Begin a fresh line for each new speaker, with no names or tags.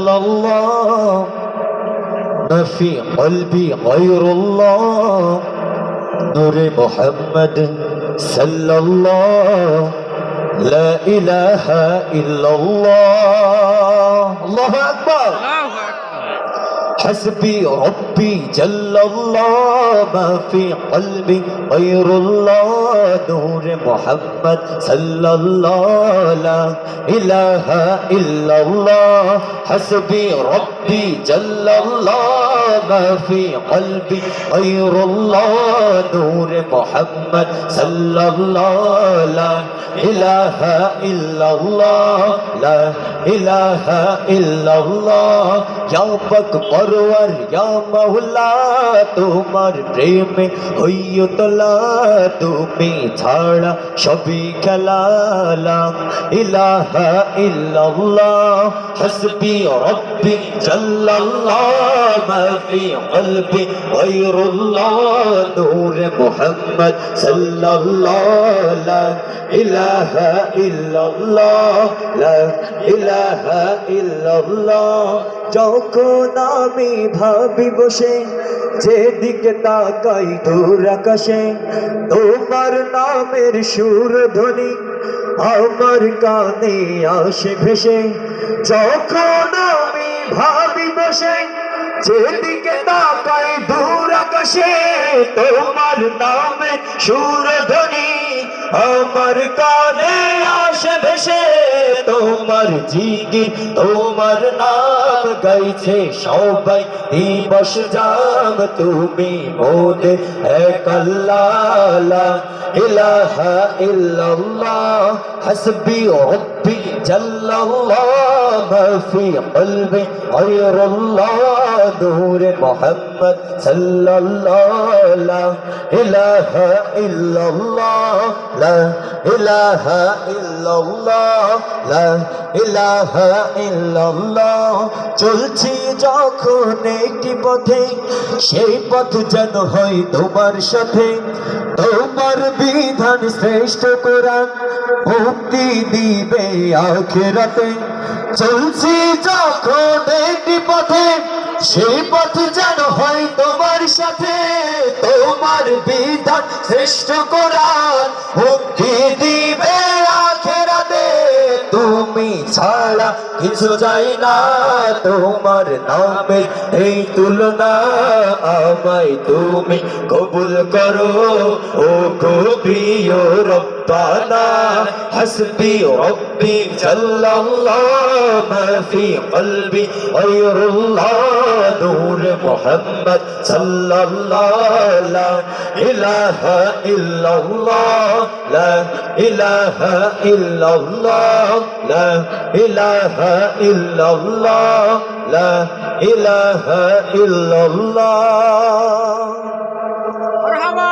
illallah, ma fi qalbi ghayrullah, nure Muhammad sallallahu, la ilaha illallah. Allahu akbar. حسبي ربي جل الله ما في قلبي غير الله نور محمد صلى الله لا إله إلا الله حسبي ربي جل الله ما في قلبي غير الله نور محمد صلى الله لا إله إلا الله لا إله إلا الله يا أكبر या मौला तुम्हार प्रेमे हইयो तला তুমি ছাড়া সবই খেলা লা ইলাহা ইল্লাল্লাহ হাসবি রব্বি জাল্লাল্লাহ মা ফি কলবি গায়রুল্লাহ নূর মুহাম্মদ সাল্লাল্লাহ লা ইলাহা ইল্লাল্লাহ লা ইলাহা ইল্লাল্লাহ যখন আমি ভাবি বসে যেদিকে তাকাই দূর আকাশে তোমার নামের সুরধ্বনি আমার কানে আসে ভেসে যখন আমি ভাবি বসে যেদিকে তাকাই দূর আকাশে তোমার নামের সুরধ্বনি আমার কানে আসে ভেসে তোমার জিগি তোমার নাম গাইছে সবাই দিবস জাম তুমি মোদে এক আল্লাহ লা ইলাহা ইল্লাল্লাহ হাসবি রব্বি জাল্লাল্লাহ মা ফি কলবি গায়রুল্লাহ নূর মুহাম্মদ সাল্লাল্লাহ লা ইলাহা ইল্লাল্লাহ লা ইলাহা ইল্লাল্লাহ লা ইলাহা ইল্লাল্লাহ চলছি যখন একটি পথে সেই পথ যেন হয় তোমার সাথে তোমার বিধান শ্রেষ্ঠ কোরআন মুক্তি দিবে আখিরাতে চলছি যখন একটি পথে সেই পথ যেন হয় তোমার সাথে তোমার বিধান শ্রেষ্ঠ কোরআন মুক্তি দিবে আখিরাতে তুমি ছাড়া কিছু চাই না তোমার নামে এই তুলনা আমায় তুমি কবুল করো ও গো প্রিয় রব্বানা হাসবি রব্বি জাল্লাল্লাহ মা ফি কলবি গায়রুল্লাহ নূর মুহাম্মদ সাল্লাল্লাহ লা ইলাহা ইল্লাল্লাহ লা ইলাহা ইল্লাল্লাহ লা ইলাহা ইল্লাল্লাহ লা ইলাহা ইল্লাল্লাহ মারহাবা